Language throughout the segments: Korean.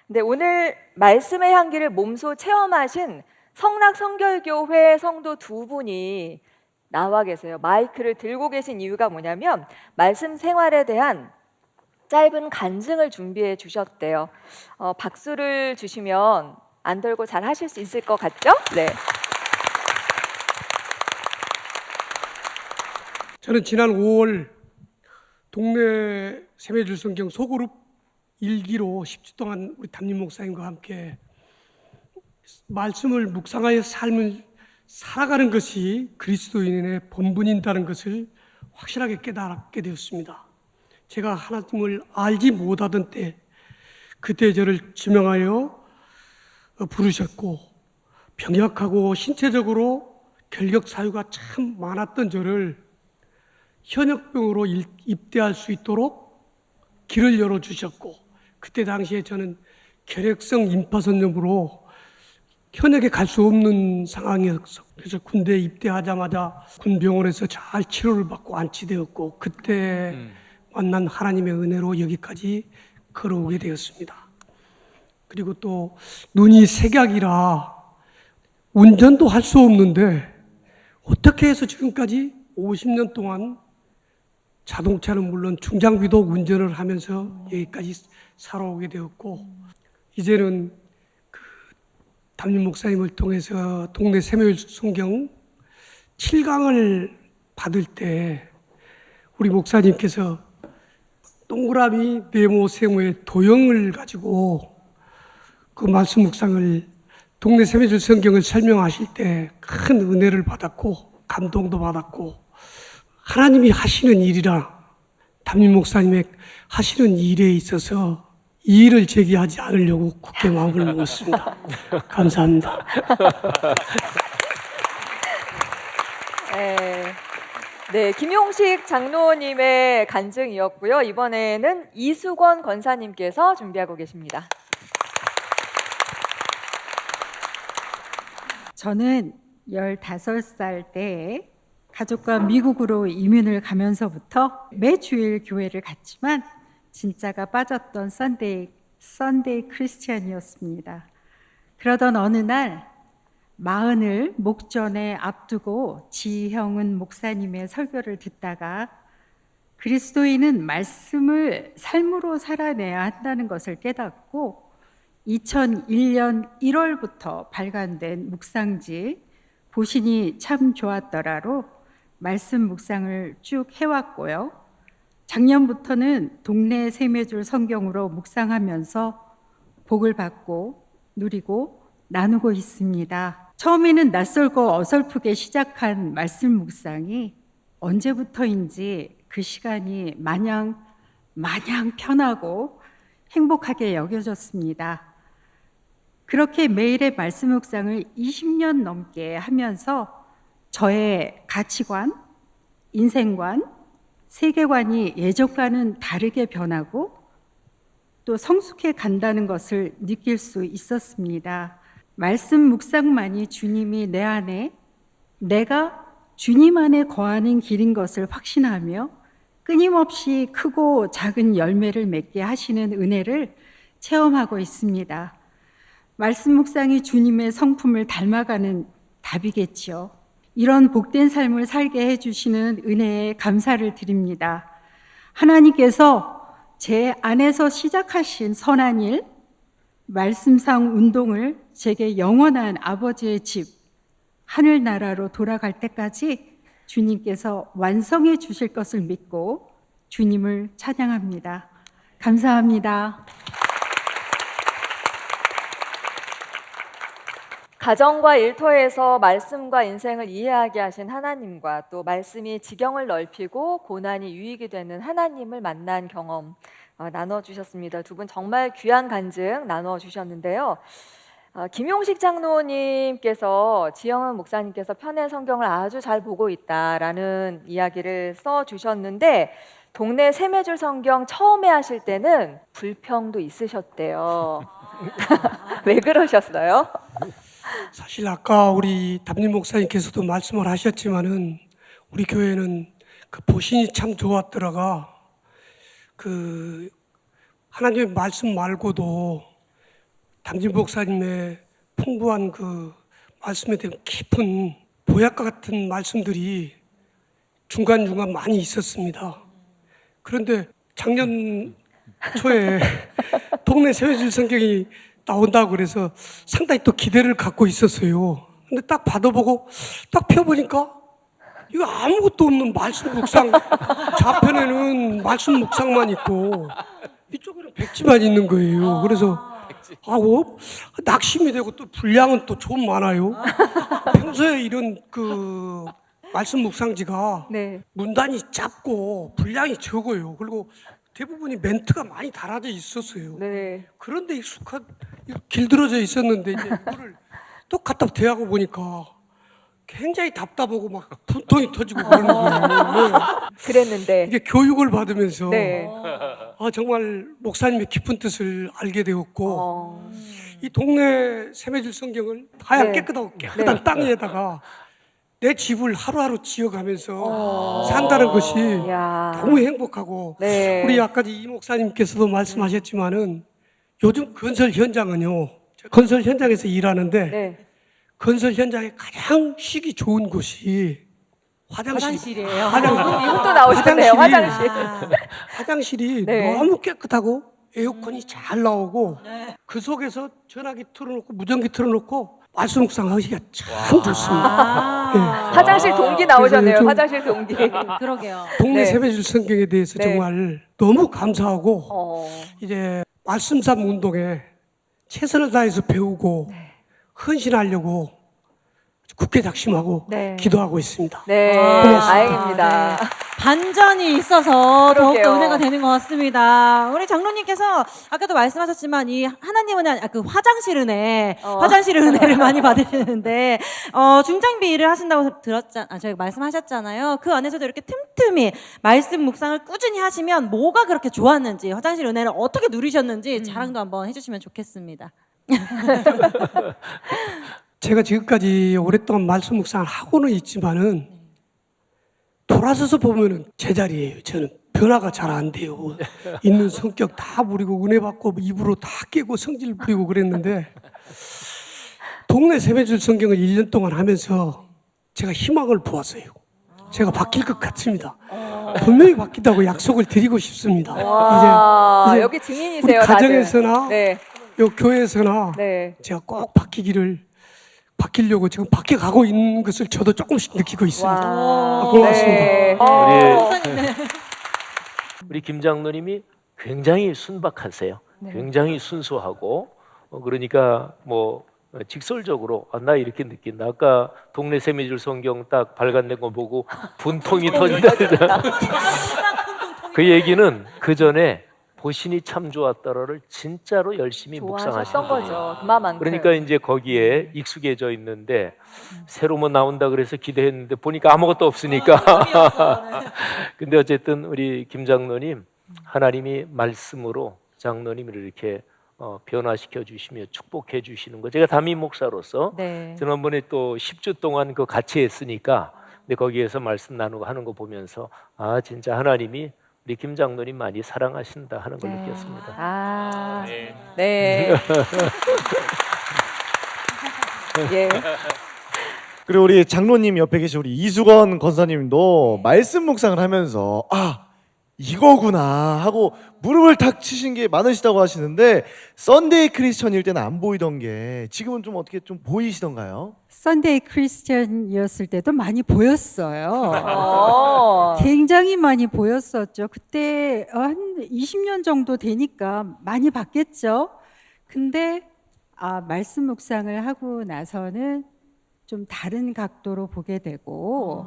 근데 오늘 말씀의 향기를 몸소 체험하신 성락성결교회 성도 두 분이 나와 계세요. 마이크를 들고 계신 이유가 뭐냐면 말씀 생활에 대한 짧은 간증을 준비해 주셨대요. 박수를 주시면 안 들고 잘 하실 수 있을 것 같죠? 네. 저는 지난 5월 동네 세매줄 성경 소그룹 일기로 10주 동안 우리 담임 목사님과 함께 말씀을 묵상하여 삶을 살아가는 것이 그리스도인의 본분이라는 것을 확실하게 깨닫게 되었습니다. 제가 하나님을 알지 못하던 때 그때 저를 지명하여 부르셨고 병약하고 신체적으로 결격 사유가 참 많았던 저를 현역병으로 입대할 수 있도록 길을 열어주셨고 그때 당시에 저는 결핵성 임파선염으로 현역에 갈 수 없는 상황이었어. 그래서 군대에 입대하자마자 군병원에서 잘 치료를 받고 안치되었고 그때 만난 하나님의 은혜로 여기까지 걸어오게 되었습니다. 그리고 또 눈이 색약이라 운전도 할 수 없는데 어떻게 해서 지금까지 50년 동안 자동차는 물론 중장비도 운전을 하면서 여기까지 살아오게 되었고 이제는 그 담임 목사님을 통해서 동네 세매줄 성경 7강을 받을 때 우리 목사님께서 동그라미, 네모, 세모의 도형을 가지고 그 말씀 묵상을 동네 세매줄 성경을 설명하실 때 큰 은혜를 받았고 감동도 받았고 하나님이 하시는 일이라 담임 목사님의 하시는 일에 있어서 이 일을 제기하지 않으려고 굳게 마음을 먹었습니다. 감사합니다. 네, 김용식 장로님의 간증이었고요. 이번에는 이수건 권사님께서 준비하고 계십니다. 저는 15살 때 가족과 미국으로 이민을 가면서부터 매주일 교회를 갔지만 진짜가 빠졌던 썬데이 크리스찬이었습니다. 그러던 어느 날 마흔을 목전에 앞두고 지형은 목사님의 설교를 듣다가 그리스도인은 말씀을 삶으로 살아내야 한다는 것을 깨닫고 2001년 1월부터 발간된 묵상지 보신이 참 좋았더라로 말씀 묵상을 쭉 해왔고요. 작년부터는 동네 세매줄 성경으로 묵상하면서 복을 받고 누리고 나누고 있습니다. 처음에는 낯설고 어설프게 시작한 말씀 묵상이 언제부터인지 그 시간이 마냥 편하고 행복하게 여겨졌습니다. 그렇게 매일의 말씀 묵상을 20년 넘게 하면서 저의 가치관, 인생관, 세계관이 예전과는 다르게 변하고 또 성숙해 간다는 것을 느낄 수 있었습니다. 말씀 묵상만이 주님이 내 안에 내가 주님 안에 거하는 길인 것을 확신하며 끊임없이 크고 작은 열매를 맺게 하시는 은혜를 체험하고 있습니다. 말씀 묵상이 주님의 성품을 닮아가는 답이겠지요. 이런 복된 삶을 살게 해주시는 은혜에 감사를 드립니다. 하나님께서 제 안에서 시작하신 선한 일, 말씀상 운동을 제게 영원한 아버지의 집, 하늘나라로 돌아갈 때까지 주님께서 완성해 주실 것을 믿고 주님을 찬양합니다. 감사합니다. 가정과 일터에서 말씀과 인생을 이해하게 하신 하나님과 또 말씀이 지경을 넓히고 고난이 유익이 되는 하나님을 만난 경험 나눠주셨습니다. 두 분 정말 귀한 간증 나눠주셨는데요. 김용식 장로님께서 지영은 목사님께서 편의 성경을 아주 잘 보고 있다라는 이야기를 써주셨는데 동네 세매줄 성경 처음에 하실 때는 불평도 있으셨대요. 왜 그러셨어요? 사실 아까 우리 담임 목사님께서도 말씀을 하셨지만은 우리 교회는 그 보신이 참 좋았더라가 그 하나님의 말씀 말고도 담임 목사님의 풍부한 그 말씀에 대한 깊은 보약과 같은 말씀들이 중간중간 많이 있었습니다. 그런데 작년 초에 동네 세회질 성경이 나온다고 그래서 상당히 또 기대를 갖고 있었어요. 근데 딱 받아보고 딱 펴보니까 이거 아무것도 없는 말씀 묵상, 좌편에는 말씀 묵상만 있고 이쪽에는 백지만 있는 거예요. 그래서 낙심이 되고 또 분량은 또 좀 많아요. 평소에 이런 그 말씀 묵상지가 네. 문단이 짧고 분량이 적어요. 그리고 대부분이 멘트가 많이 달아져 있었어요. 네. 그런데 길들어져 있었는데 이제 이거를 또 갖다 대하고 보니까 굉장히 답답하고 막 분통이 터지고 그러는 거예요. 그랬는데. 이게 교육을 받으면서 네. 정말 목사님의 깊은 뜻을 알게 되었고 어. 이 동네 세매질 성경을 하얀 네. 깨끗한 땅 위에다가 내 집을 하루하루 지어가면서 산다는 것이 야. 너무 행복하고 네. 우리 아까 이 목사님께서도 말씀하셨지만은 요즘 건설 현장은요, 건설 현장에서 일하는데 네. 건설 현장에 가장 쉬기 좋은 곳이 화장실이에요. 이분 또 나오셨네요. 화장실. 화장실이 네. 너무 깨끗하고 에어컨이 잘 나오고 그 속에서 전화기 틀어놓고 무전기 틀어놓고 말씀 묵상하기가 참 좋습니다. 네. 화장실 동기 나오셨네요. 그래서 요즘- 화장실 동기. 그러게요. 동네 네. 세배질 성경에 대해서 네. 정말 너무 감사하고 어. 이제 말씀삼 운동에 최선을 다해서 배우고 헌신하려고 굳게 작심하고 네. 기도하고 있습니다. 네. 고맙습니다. 다행입니다. 반전이 있어서 그러게요. 더욱더 은혜가 되는 것 같습니다. 우리 장로님께서 아까도 말씀하셨지만 이 하나님은 그 화장실 은혜, 화장실 은혜를 많이 받으시는데 중장비 일을 하신다고 저희가 말씀하셨잖아요. 그 안에서도 이렇게 틈틈이 말씀 묵상을 꾸준히 하시면 뭐가 그렇게 좋았는지, 화장실 은혜를 어떻게 누리셨는지 자랑도 한번 해주시면 좋겠습니다. 제가 지금까지 오랫동안 말씀 묵상을 하고는 있지만은 돌아서서 보면은 제자리예요. 저는 변화가 잘 안 돼요. 있는 성격 다 부리고 은혜 받고 입으로 다 깨고 성질 부리고 그랬는데 동네 세배줄 성경을 1년 동안 하면서 제가 희망을 보았어요. 제가 바뀔 것 같습니다. 분명히 바뀐다고 약속을 드리고 싶습니다. 와, 이제 여기 우리 증인이세요. 다들. 가정에서나 네. 요 교회에서나 네. 제가 꼭 바뀌려고 지금 바뀌어가고 있는 것을 저도 조금씩 느끼고 있습니다. 와. 고맙습니다. 네. 우리 김 장로님이 굉장히 순박하세요. 굉장히 순수하고 그러니까 뭐 직설적으로 나 이렇게 느낀다. 아까 동네 세미줄 성경 딱 발간된 거 보고 분통이 터진다. 그 얘기는 그 전에 보신이 참 좋았더라를 진짜로 열심히 묵상하신 좋아하셨던 거예요. 거죠. 그만큼. 그러니까 이제 거기에 익숙해져 있는데 새로 뭐 나온다 그래서 기대했는데 보니까 아무것도 없으니까. 근데 어쨌든 우리 김 장로님 하나님이 말씀으로 장로님을 이렇게 변화시켜 주시며 축복해 주시는 거. 제가 담임 목사로서 네. 지난번에 또 10주 동안 그 같이 했으니까 근데 거기에서 말씀 나누고 하는 거 보면서 진짜 하나님이 우리 김 장로님 많이 사랑하신다 하는 걸 느꼈습니다. 네. 예. 그리고 우리 장로님 옆에 계신 우리 이수건 권사님도 말씀 묵상을 하면서 이거구나 하고 무릎을 탁 치신 게 많으시다고 하시는데 썬데이 크리스천일 때는 안 보이던 게 지금은 좀 어떻게 좀 보이시던가요? 썬데이 크리스천이었을 때도 많이 보였어요. 어. 굉장히 많이 보였었죠. 그때 한 20년 정도 되니까 많이 봤겠죠. 근데 말씀 묵상을 하고 나서는 좀 다른 각도로 보게 되고,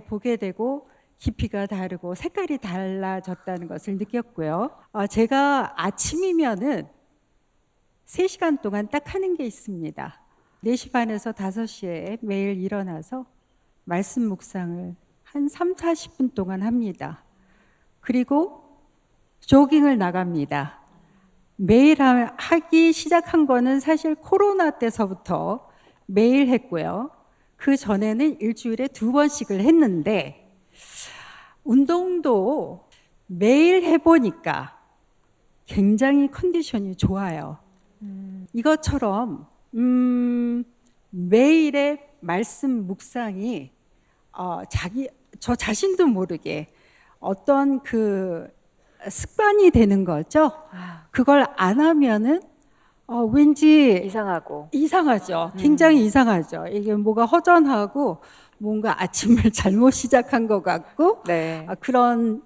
보게 되고 깊이가 다르고 색깔이 달라졌다는 것을 느꼈고요. 제가 아침이면은 3시간 동안 딱 하는 게 있습니다. 4시 반에서 5시에 매일 일어나서 말씀 묵상을 한 30-40분 동안 합니다. 그리고 조깅을 나갑니다. 매일 하기 시작한 거는 사실 코로나 때서부터 매일 했고요. 그 전에는 일주일에 2번씩을 했는데 운동도 매일 해보니까 굉장히 컨디션이 좋아요. 이것처럼 매일의 말씀 묵상이 저 자신도 모르게 어떤 그 습관이 되는 거죠. 그걸 안 하면은 왠지 이상하고. 이상하죠. 굉장히 이상하죠. 이게 뭐가 허전하고 뭔가 아침을 잘못 시작한 것 같고 네. 그런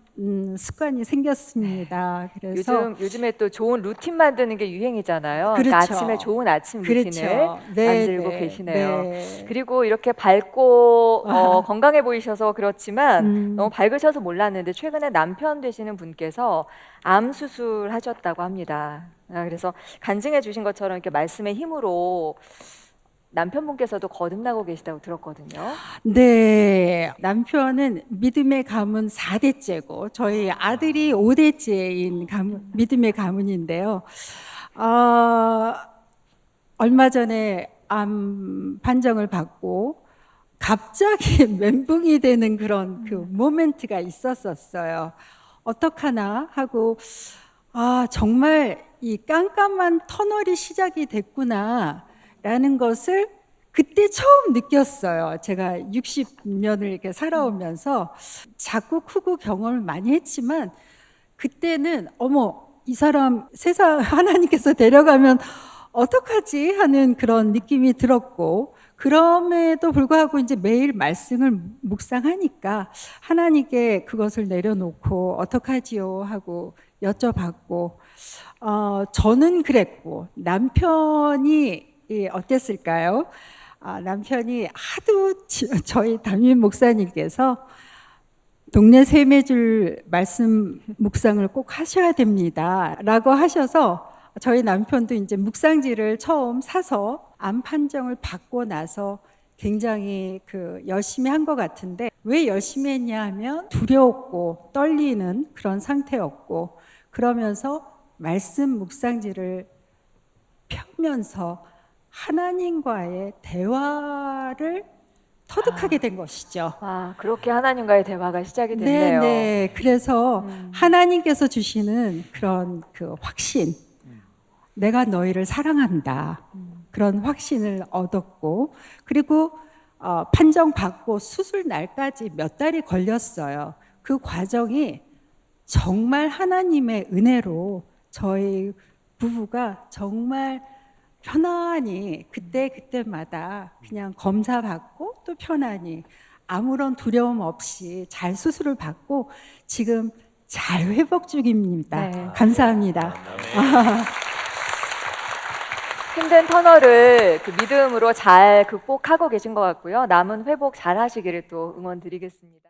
습관이 생겼습니다. 그래서 요즘에 또 좋은 루틴 만드는 게 유행이잖아요. 그러니까 그렇죠. 아침에 좋은 아침 루틴을 그렇죠. 네, 만들고 네, 계시네요. 네. 그리고 이렇게 밝고 건강해 보이셔서 그렇지만 너무 밝으셔서 몰랐는데 최근에 남편 되시는 분께서 암 수술하셨다고 합니다. 그래서 간증해 주신 것처럼 이렇게 말씀의 힘으로 남편분께서도 거듭나고 계시다고 들었거든요. 네, 남편은 믿음의 가문 4대째고 저희 아들이 5대째인 믿음의 가문인데요. 얼마 전에 암 판정을 받고 갑자기 멘붕이 되는 그런 그 모멘트가 있었었어요. 어떡하나 하고 정말 이 깜깜한 터널이 시작이 됐구나라는 것을 그때 처음 느꼈어요. 제가 60년을 이렇게 살아오면서 작고 크고 경험을 많이 했지만 그때는 어머 이 사람 세상 하나님께서 데려가면 어떡하지 하는 그런 느낌이 들었고 그럼에도 불구하고 이제 매일 말씀을 묵상하니까 하나님께 그것을 내려놓고 어떡하지요 하고 여쭤봤고 저는 그랬고 남편이 어땠을까요? 남편이 하도 저희 담임 목사님께서 동네 세매줄 말씀 묵상을 꼭 하셔야 됩니다 라고 하셔서 저희 남편도 이제 묵상지를 처음 사서 암 판정을 받고 나서 굉장히 열심히 한 것 같은데 왜 열심히 했냐 하면 두려웠고 떨리는 그런 상태였고 그러면서 말씀 묵상지를 펴면서 하나님과의 대화를 터득하게 된 것이죠. 그렇게 하나님과의 대화가 시작이 됐네요. 네. 그래서 하나님께서 주시는 그런 그 확신, 내가 너희를 사랑한다. 그런 확신을 얻었고, 그리고 판정받고 수술 날까지 몇 달이 걸렸어요. 그 과정이 정말 하나님의 은혜로 저희 부부가 정말 편안히 그때마다 그냥 검사 받고 또 편안히 아무런 두려움 없이 잘 수술을 받고 지금 잘 회복 중입니다. 네. 감사합니다. 힘든 터널을 그 믿음으로 잘 극복하고 계신 것 같고요. 남은 회복 잘 하시기를 또 응원 드리겠습니다.